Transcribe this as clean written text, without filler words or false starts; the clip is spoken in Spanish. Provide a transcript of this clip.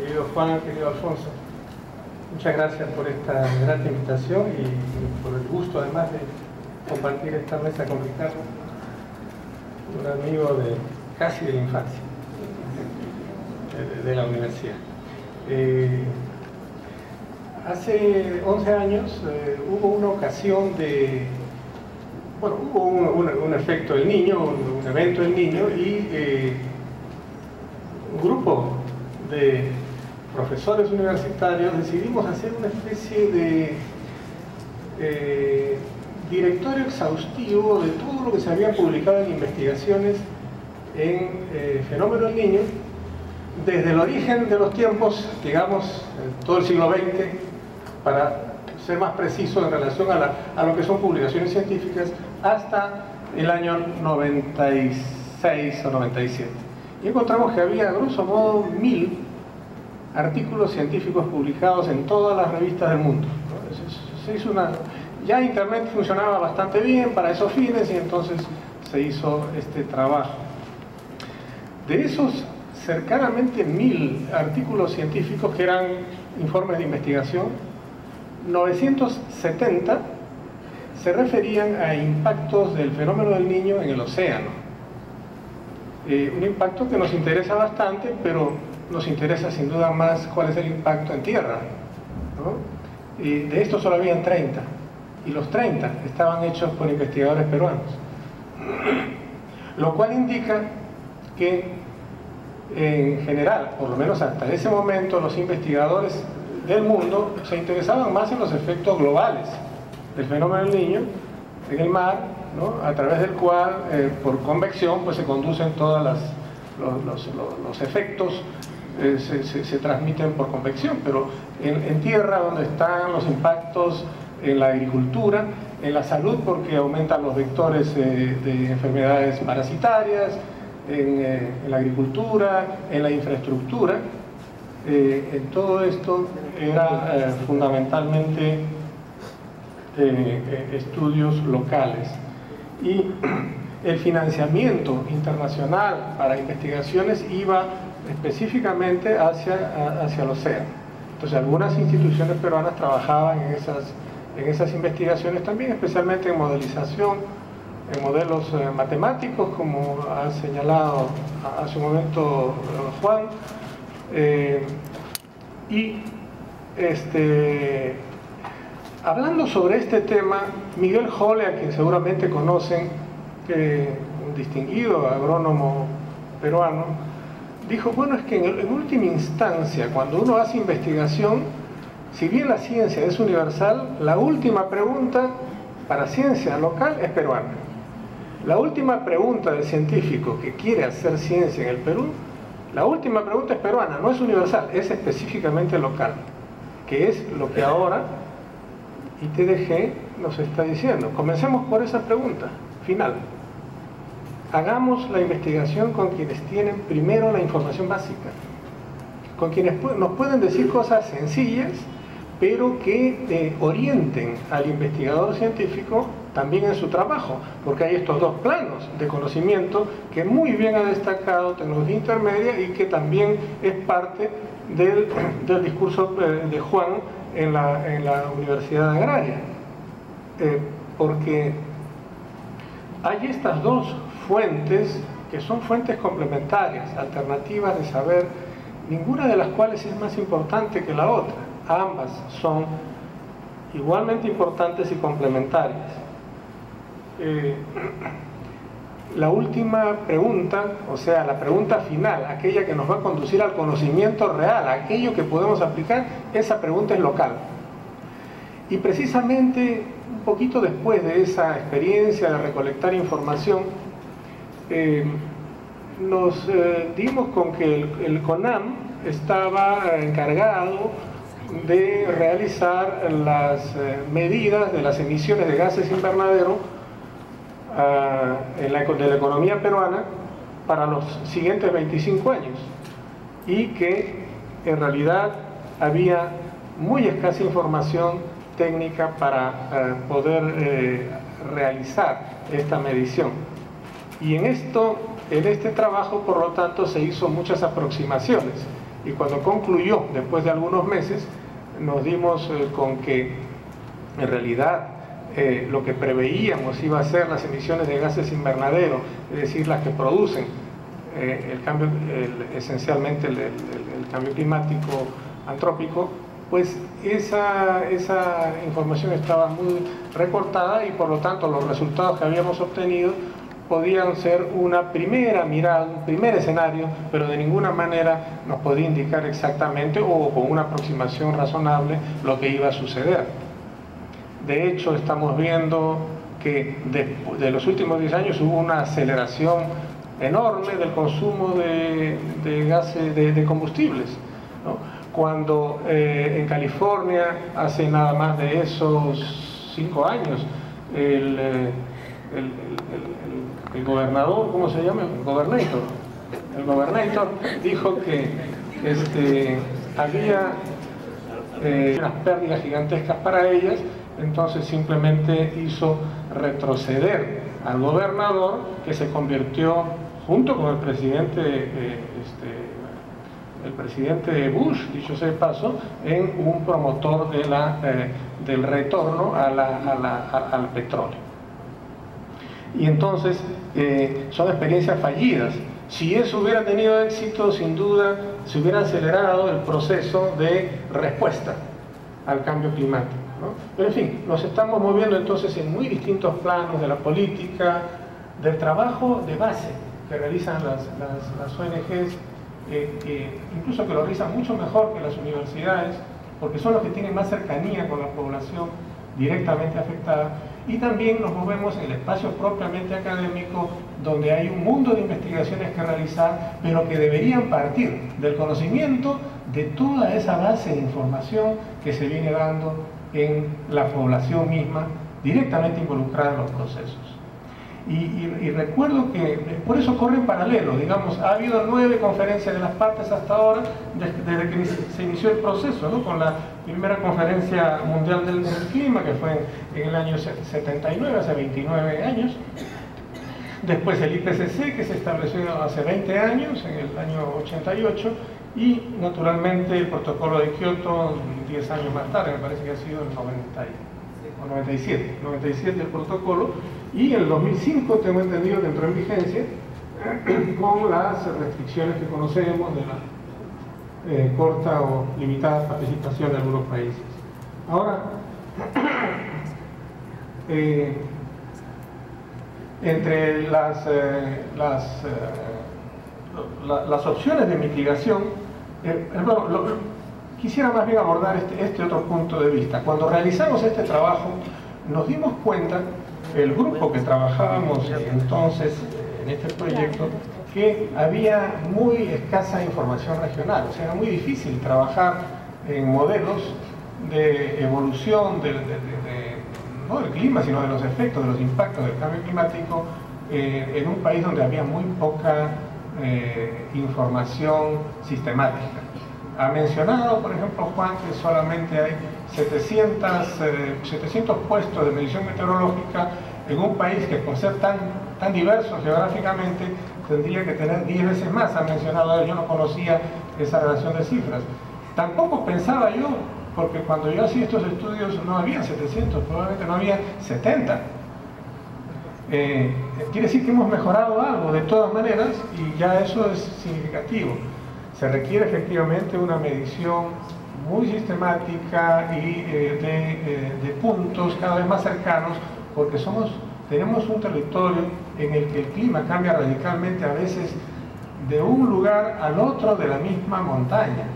querido Juan, querido Alfonso. Muchas gracias por esta grata invitación y por el gusto además de compartir esta mesa con Ricardo, un amigo casi de la infancia, de la universidad. Hace 11 años hubo una ocasión hubo un efecto del niño, un evento del niño, y un grupo de profesores universitarios decidimos hacer una especie de directorio exhaustivo de todo lo que se había publicado en investigaciones en fenómeno del niño desde el origen de los tiempos, digamos, todo el siglo XX, para ser más preciso en relación a lo que son publicaciones científicas, hasta el año 96 o 97. Y encontramos que había, grosso modo, 1000 artículos científicos publicados en todas las revistas del mundo. Se hizo ya Internet funcionaba bastante bien para esos fines y entonces se hizo este trabajo. De esos cercanamente 1000 artículos científicos que eran informes de investigación, 970 se referían a impactos del fenómeno del niño en el océano. Un impacto que nos interesa bastante, pero nos interesa sin duda más cuál es el impacto en tierra, ¿no? Y de estos solo habían 30, y los 30 estaban hechos por investigadores peruanos, lo cual indica que en general, por lo menos hasta ese momento, los investigadores del mundo se interesaban más en los efectos globales del fenómeno del niño en el mar, ¿no? A través del cual, por convección, pues se conducen todos los efectos, se transmiten por convección, pero en tierra, donde están los impactos en la agricultura, en la salud, porque aumentan los vectores de enfermedades parasitarias, en la agricultura, en la infraestructura, en todo esto era fundamentalmente estudios locales. Y el financiamiento internacional para investigaciones iba específicamente hacia el océano. Entonces algunas instituciones peruanas trabajaban en esas investigaciones también, especialmente en modelización, en modelos matemáticos, como ha señalado hace un momento Juan. Hablando sobre este tema, Miguel Holle, a quien seguramente conocen, un distinguido agrónomo peruano, dijo, bueno, es que en última instancia, cuando uno hace investigación, si bien la ciencia es universal, la última pregunta para ciencia local es peruana. La última pregunta del científico que quiere hacer ciencia en el Perú, la última pregunta es peruana, no es universal, es específicamente local, que es lo que ahora ITDG nos está diciendo. Comencemos por esa pregunta final. Hagamos la investigación con quienes tienen primero la información básica, con quienes nos pueden decir cosas sencillas, pero que orienten al investigador científico también en su trabajo, porque hay estos dos planos de conocimiento que muy bien ha destacado tecnología intermedia y que también es parte del discurso de Juan en la Universidad Agraria, porque hay estas dos fuentes que son fuentes complementarias, alternativas de saber, ninguna de las cuales es más importante que la otra. Ambas son igualmente importantes y complementarias. La última pregunta, o sea, la pregunta final, aquella que nos va a conducir al conocimiento real, aquello que podemos aplicar, esa pregunta es local. Y precisamente un poquito después de esa experiencia de recolectar información, nos dimos con que el CONAM estaba encargado de realizar las medidas de las emisiones de gases invernadero de la economía peruana para los siguientes 25 años, y que en realidad había muy escasa información técnica para poder realizar esta medición. Y en este trabajo, por lo tanto, se hizo muchas aproximaciones. Y cuando concluyó, después de algunos meses, nos dimos con que en realidad lo que preveíamos iba a ser las emisiones de gases invernadero, es decir, las que producen esencialmente el cambio climático antrópico, pues esa información estaba muy recortada y por lo tanto los resultados que habíamos obtenido podían ser una primera mirada, un primer escenario, pero de ninguna manera nos podía indicar exactamente o con una aproximación razonable lo que iba a suceder. De hecho, estamos viendo que de los últimos 10 años hubo una aceleración enorme del consumo de gases, de combustibles, ¿no? Cuando en California, hace nada más de esos 5 años, el gobernador, ¿cómo se llama? El gobernator dijo que había unas pérdidas gigantescas para ellas, entonces simplemente hizo retroceder al gobernador, que se convirtió, junto con el presidente Bush, dicho sea de paso, en un promotor del retorno al petróleo. Y entonces son experiencias fallidas. Si eso hubiera tenido éxito, sin duda se hubiera acelerado el proceso de respuesta al cambio climático, ¿no? Pero en fin, nos estamos moviendo entonces en muy distintos planos de la política, del trabajo de base que realizan las ONGs, incluso que lo realizan mucho mejor que las universidades, porque son los que tienen más cercanía con la población directamente afectada. Y también nos movemos en el espacio propiamente académico, donde hay un mundo de investigaciones que realizar, pero que deberían partir del conocimiento de toda esa base de información que se viene dando en la población misma, directamente involucrada en los procesos. Y recuerdo que por eso corre en paralelo, digamos, ha habido 9 conferencias de las partes hasta ahora, desde que se inició el proceso, ¿no? Con la primera conferencia mundial del clima, que fue en el año 79, hace 29 años. Después el IPCC, que se estableció hace 20 años, en el año 88, y naturalmente el protocolo de Kioto 10 años más tarde, me parece que ha sido el 97 el protocolo, y en el 2005 tengo entendido que entró en vigencia con las restricciones que conocemos de la corta o limitada participación de algunos países. Ahora, entre las opciones de mitigación, quisiera más bien abordar este otro punto de vista. Cuando realizamos este trabajo, nos dimos cuenta, el grupo que trabajábamos entonces en este proyecto, que había muy escasa información regional. O sea, era muy difícil trabajar en modelos de evolución no del clima, sino de los efectos, de los impactos del cambio climático en un país donde había muy poca información sistemática. Ha mencionado, por ejemplo, Juan, que solamente hay 700 puestos de medición meteorológica en un país que, por ser tan diverso geográficamente, tendría que tener 10 veces más. Ha mencionado él, yo no conocía esa relación de cifras. Tampoco pensaba yo, porque cuando yo hacía estos estudios no había 700, probablemente no había 70. Quiere decir que hemos mejorado algo de todas maneras, y ya eso es significativo. Se requiere efectivamente una medición muy sistemática y de puntos cada vez más cercanos, porque tenemos un territorio en el que el clima cambia radicalmente, a veces de un lugar al otro de la misma montaña.